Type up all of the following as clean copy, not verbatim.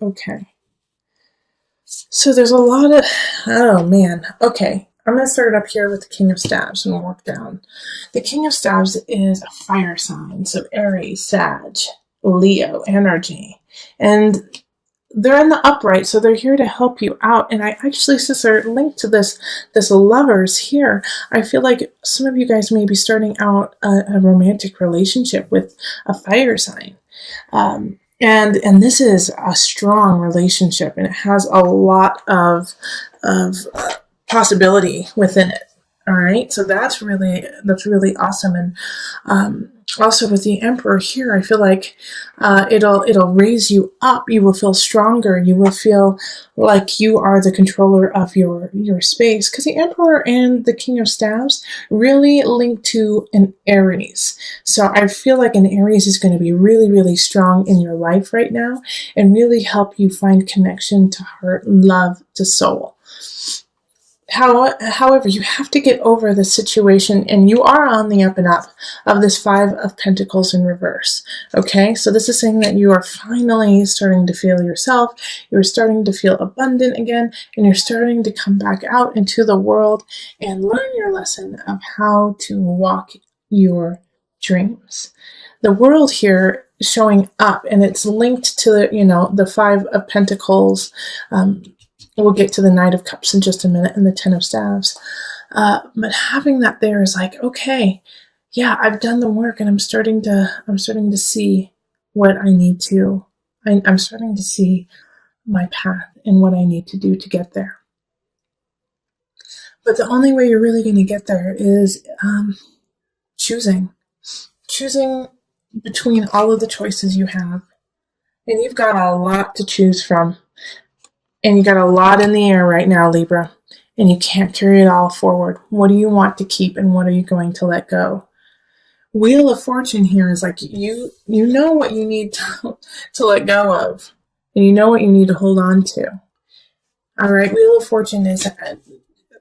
Okay. So there's a lot of, oh man. Okay. I'm going to start up here with the King of Staves and work down. The King of Staves is a fire sign. So Aries, Sag, Leo energy. And they're in the upright, so they're here to help you out. And I actually, since they're linked to this lovers here, I feel like some of you guys may be starting out a romantic relationship with a fire sign. And this is a strong relationship, and it has a lot of possibility within it. All right, so that's really awesome. And also with the Emperor here, I feel like it'll raise you up. You will feel stronger. You will feel like you are the controller of your space, because the Emperor and the King of Staves really link to an Aries. So I feel like an Aries is going to be really, really strong in your life right now and really help you find connection to heart, love, to soul. However, you have to get over the situation, and you are on the up and up of this Five of Pentacles in reverse. Okay, so this is saying that you are finally starting to feel yourself, you're starting to feel abundant again, and you're starting to come back out into the world and learn your lesson of how to walk your dreams. The world here is showing up, and it's linked to the Five of Pentacles. We'll get to the Knight of Cups in just a minute and the Ten of Staves. But having that there is like, okay, yeah, I've done the work, and I'm starting to see what I need to. I'm starting to see my path and what I need to do to get there. But the only way you're really going to get there is choosing between all of the choices you have, and you've got a lot to choose from. And you got a lot in the air right now, Libra, and you can't carry it all forward. What do you want to keep, and what are you going to let go? Wheel of Fortune here is like you know what you need to let go of, and you know what you need to hold on to. All right, Wheel of Fortune is an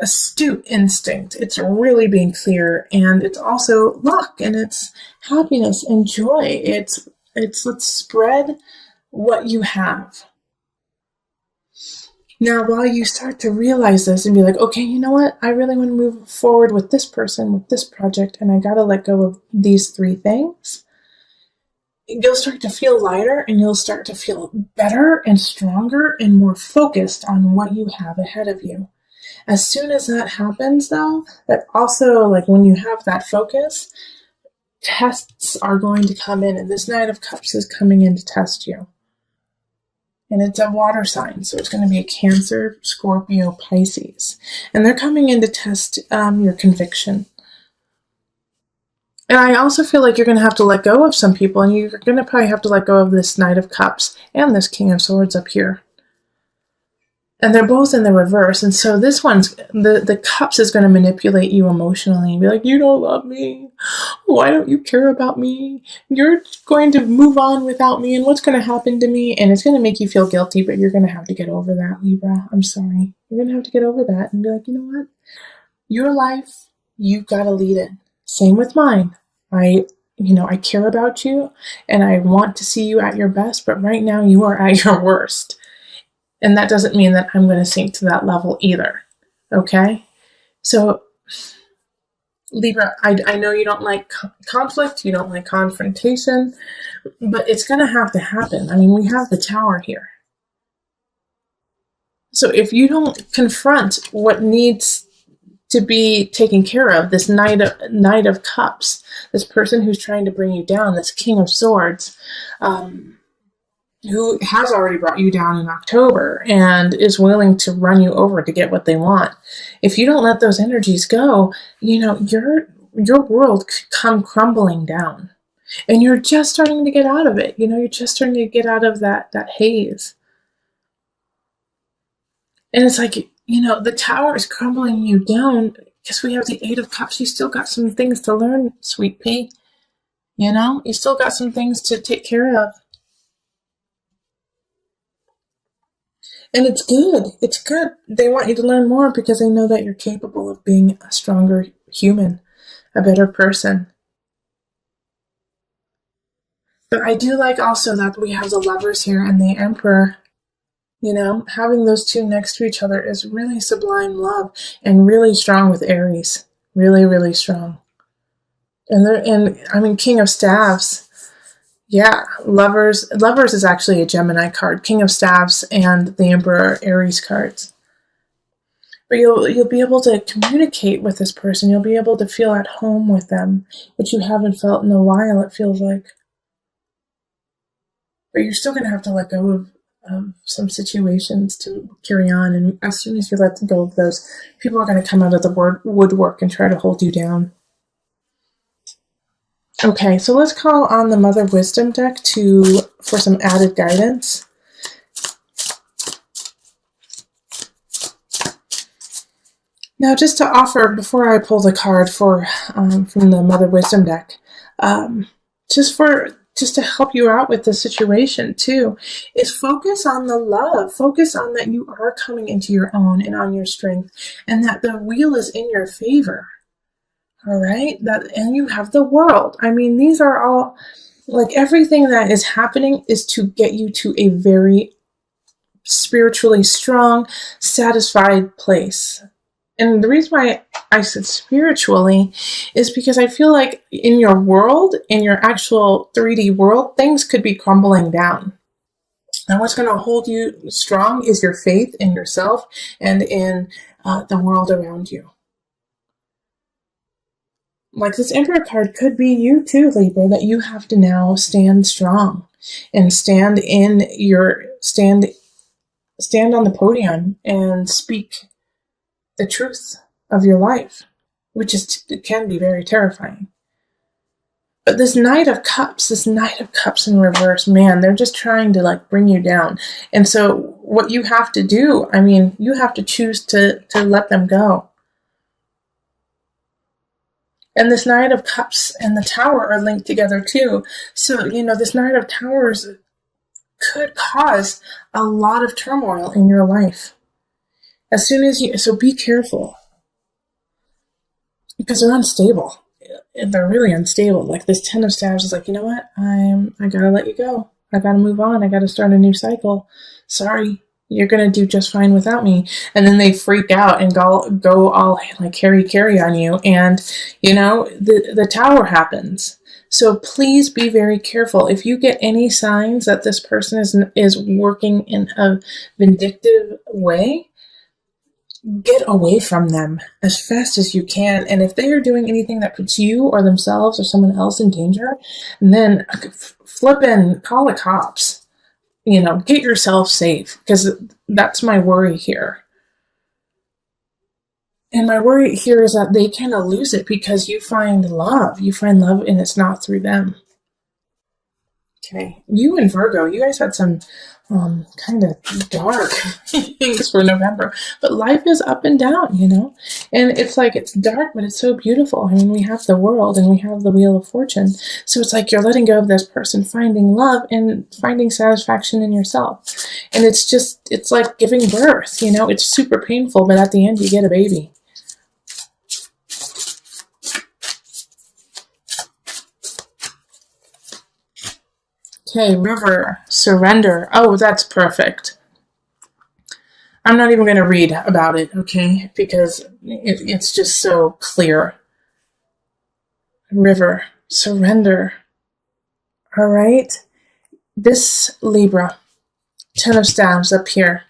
astute instinct. It's really being clear, and it's also luck, and it's happiness and joy. It's let's spread what you have. Now, while you start to realize this and be like, okay, you know what? I really want to move forward with this person, with this project, and I got to let go of these three things, you'll start to feel lighter, and you'll start to feel better and stronger and more focused on what you have ahead of you. As soon as that happens, though, that also, like when you have that focus, tests are going to come in, and this Knight of Cups is coming in to test you. And it's a water sign, so it's going to be a Cancer, Scorpio, Pisces. And they're coming in to test your conviction. And I also feel like you're going to have to let go of some people, and you're going to probably have to let go of this Knight of Cups and this King of Swords up here. And they're both in the reverse. And so this one's, the Cups is going to manipulate you emotionally and be like, you don't love me. Why don't you care about me? You're going to move on without me, and what's going to happen to me? And it's going to make you feel guilty, but you're going to have to get over that, Libra. I'm sorry. You're going to have to get over that and be like, you know what? Your life, you've got to lead it. Same with mine. I care about you, and I want to see you at your best, but right now you are at your worst. And that doesn't mean that I'm going to sink to that level either. Okay? So, Libra, I know you don't like conflict, you don't like confrontation, but it's going to have to happen. I mean, we have the Tower here. So if you don't confront what needs to be taken care of, this Knight of Cups, this person who's trying to bring you down, this King of Swords, who has already brought you down in October and is willing to run you over to get what they want. If you don't let those energies go, your world could come crumbling down. And you're just starting to get out of it. You're just starting to get out of that haze. And it's like, the Tower is crumbling you down because we have the Eight of Cups. You still got some things to learn, sweet pea. You still got some things to take care of. And it's good. It's good. They want you to learn more because they know that you're capable of being a stronger human, a better person. But I do like also that we have the Lovers here and the Emperor. Having those two next to each other is really sublime love and really strong with Aries. Really, really strong. And King of Staves. Yeah, Lovers is actually a Gemini card. King of Staves and the Emperor Aries cards. But you'll be able to communicate with this person. You'll be able to feel at home with them, which you haven't felt in a while, it feels like. But you're still going to have to let go of some situations to carry on. And as soon as you let go of those, people are going to come out of the woodwork and try to hold you down. Okay, so let's call on the Mother Wisdom deck for some added guidance. Now, just to offer, before I pull the card from the Mother Wisdom deck, just to help you out with the situation too, is focus on the love. Focus on that you are coming into your own and on your strength, and that the wheel is in your favor. All right? And you have the world. These are all, like, everything that is happening is to get you to a very spiritually strong, satisfied place. And the reason why I said spiritually is because I feel like in your world, in your actual 3D world, things could be crumbling down. And what's going to hold you strong is your faith in yourself and in the world around you. Like, this Emperor card could be you too, Libra, that you have to now stand strong and stand on the podium and speak the truth of your life, which can be very terrifying. But this Knight of Cups in reverse, man, they're just trying to bring you down. And so what you have to do, you have to choose to let them go. And this Knight of Cups and the Tower are linked together too. So, this Knight of Towers could cause a lot of turmoil in your life. So be careful. Because they're unstable. They're really unstable. Like, this Ten of Staves is like, you know what? I gotta let you go. I gotta move on. I gotta start a new cycle. Sorry. You're going to do just fine without me. And then they freak out and go all like carry on you. And, the Tower happens. So please be very careful. If you get any signs that this person is working in a vindictive way, get away from them as fast as you can. And if they are doing anything that puts you or themselves or someone else in danger, then flip and call the cops. Get yourself safe, because that's my worry here. And my worry here is that they kind of lose it because you find love. You find love, and it's not through them. Okay. You and Virgo, you guys had some kind of dark things for November. But life is up and down, And it's like, it's dark, but it's so beautiful. We have the world and we have the Wheel of Fortune. So it's like you're letting go of this person, finding love and finding satisfaction in yourself. And it's like giving birth, It's super painful, but at the end you get a baby. Okay, River, surrender. Oh, that's perfect. I'm not even going to read about it, okay? Because it's just so clear. River, surrender. All right? This Libra, Ten of Staves up here,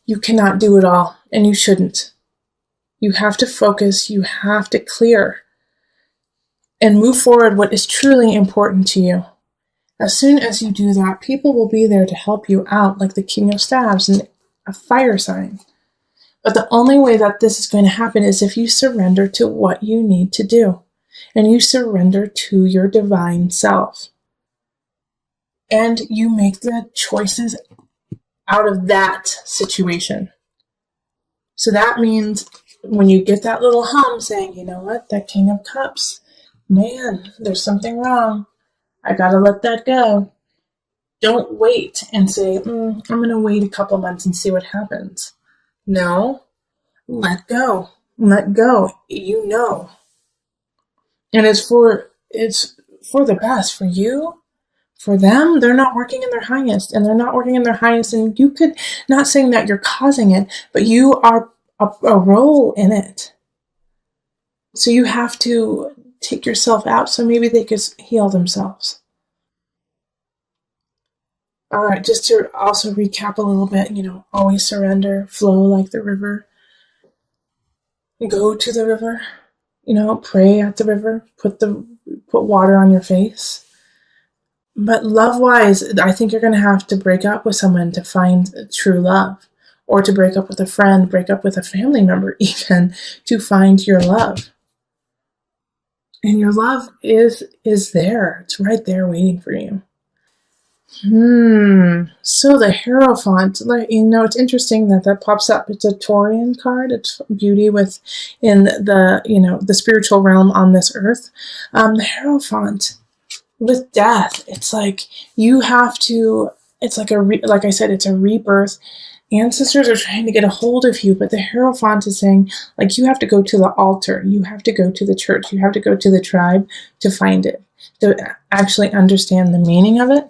you cannot do it all, and you shouldn't. You have to focus. You have to clear and move forward what is truly important to you. As soon as you do that, people will be there to help you out, like the King of Staves and a fire sign. But the only way that this is going to happen is if you surrender to what you need to do. And you surrender to your divine self. And you make the choices out of that situation. So that means when you get that little hum saying, you know what, that King of Cups, man, there's something wrong. I gotta let that go. Don't wait and say, I'm gonna wait a couple months and see what happens. No, let go. Let go. And it's for the best, for you, For them, they're not working in their highest, and they're not working in their highest. And you could, not saying that you're causing it, but you are a role in it. So you have to take yourself out so maybe they could heal themselves. All right, just to also recap a little bit, always surrender, flow like the river, go to the river, pray at the river, put water on your face. But love-wise, I think you're going to have to break up with someone to find true love, or to break up with a friend, break up with a family member even, to find your love. And your love is there. It's right there waiting for you. So the Hierophant, it's interesting that pops up. It's a Taurian card. It's beauty in the spiritual realm on this earth. The Hierophant with death, it's like you have to. It's like like I said, it's a rebirth. Ancestors are trying to get a hold of you, but the Hierophant is saying, like, you have to go to the altar, you have to go to the church, you have to go to the tribe to find it, to actually understand the meaning of it.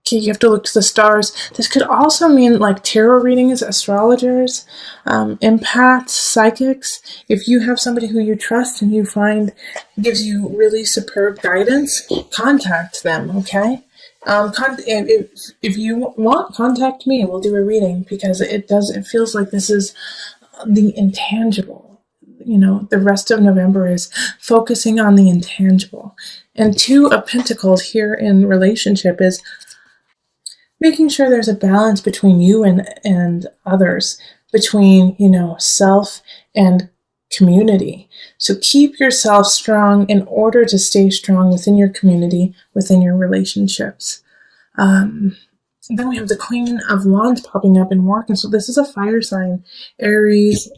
Okay, you have to look to the stars. This could also mean like tarot readings, astrologers, empaths, psychics. If you have somebody who you trust and you find gives you really superb guidance, contact them, okay? If you want, contact me. We'll do a reading, because it feels like this is the intangible. The rest of November is focusing on the intangible. And Two of Pentacles here in relationship is making sure there's a balance between you and others, between, self and community. So keep yourself strong in order to stay strong within your community, within your relationships. Then we have the Queen of Wands popping up in work. And so this is a fire sign, Aries,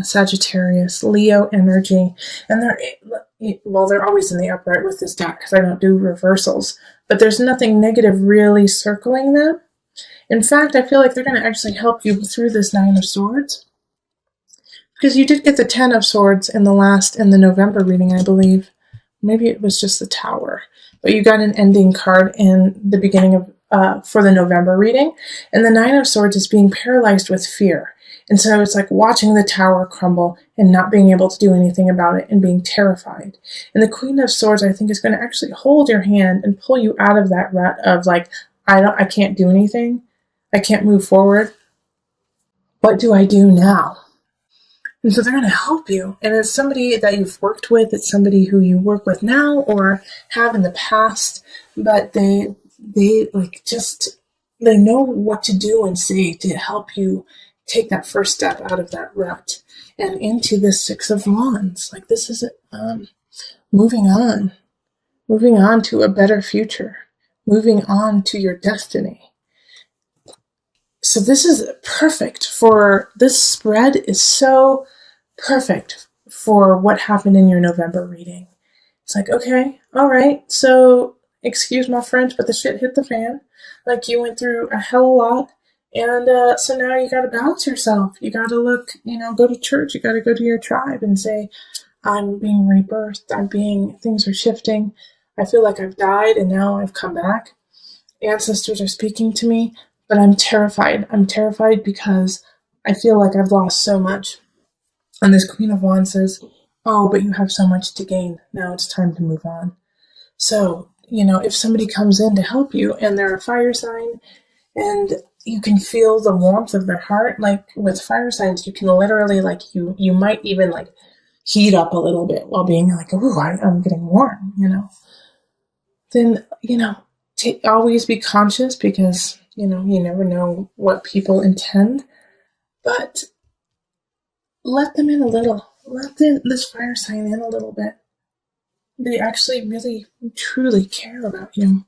Sagittarius, Leo energy. And they're always in the upright with this deck because I don't do reversals. But there's nothing negative really circling them. In fact, I feel like they're going to actually help you through this Nine of Swords. Because you did get the Ten of Swords in the November reading, I believe. Maybe it was just the Tower. But you got an ending card in the beginning of for the November reading. And the Nine of Swords is being paralyzed with fear. And so it's like watching the tower crumble and not being able to do anything about it and being terrified. And the Queen of Swords, I think, is going to actually hold your hand and pull you out of that rut of like, I can't do anything. I can't move forward. What do I do now? And so they're going to help you. And it's somebody that you've worked with. It's somebody who you work with now or have in the past. But they know what to do and say to help you take that first step out of that rut and into the Six of Wands. Like, this is moving on to a better future, moving on to your destiny. So this is perfect this spread is so perfect for what happened in your November reading. It's like, okay, all right, so excuse my French, but the shit hit the fan. Like, you went through a hell of a lot. And so now you got to balance yourself. You got to go to church. You got to go to your tribe and say, I'm being rebirthed. Things are shifting. I feel like I've died and now I've come back. Ancestors are speaking to me, but I'm terrified. I'm terrified because I feel like I've lost so much. And this Queen of Wands says, oh, but you have so much to gain. Now it's time to move on. So, if somebody comes in to help you and they're a fire sign and you can feel the warmth of their heart, like with fire signs, you can literally, like, you might even like heat up a little bit while being like, ooh, I'm getting warm, Then, always be conscious because, you never know what people intend, but let them in a little. Let this fire sign in a little bit. They actually really, truly care about you.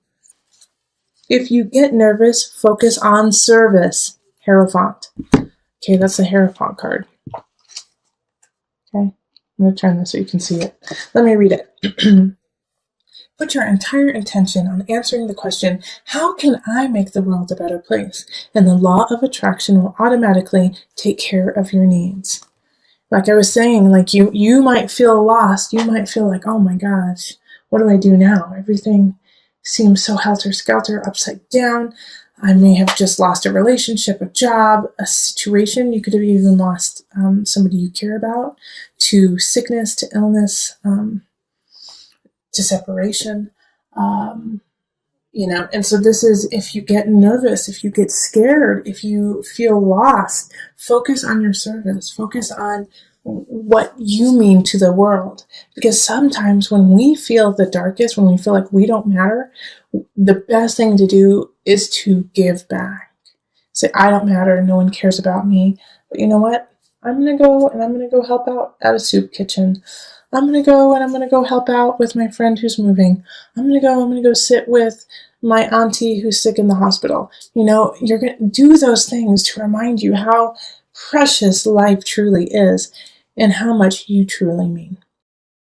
If you get nervous, focus on service. Hierophant. Okay, that's the Hierophant card. Okay, I'm going to turn this so you can see it. Let me read it. Put your entire intention on answering the question, how can I make the world a better place? And the law of attraction will automatically take care of your needs. Like I was saying, like you might feel lost. You might feel like, oh my gosh, what do I do now? Everything seems so helter-skelter, upside down. I may have just lost a relationship, a job, a situation. You could have even lost somebody you care about, to sickness, to illness, to separation. And so this is, if you get nervous, if you get scared, if you feel lost, focus on your service, focus on what you mean to the world. Because sometimes when we feel the darkest, when we feel like we don't matter, the best thing to do is to give back. Say, I don't matter, no one cares about me. But you know what? I'm going to go and I'm going to go help out at a soup kitchen. I'm going to go and I'm going to go help out with my friend who's moving. I'm going to go sit with my auntie who's sick in the hospital. You're going to do those things to remind you how precious life truly is and how much you truly mean.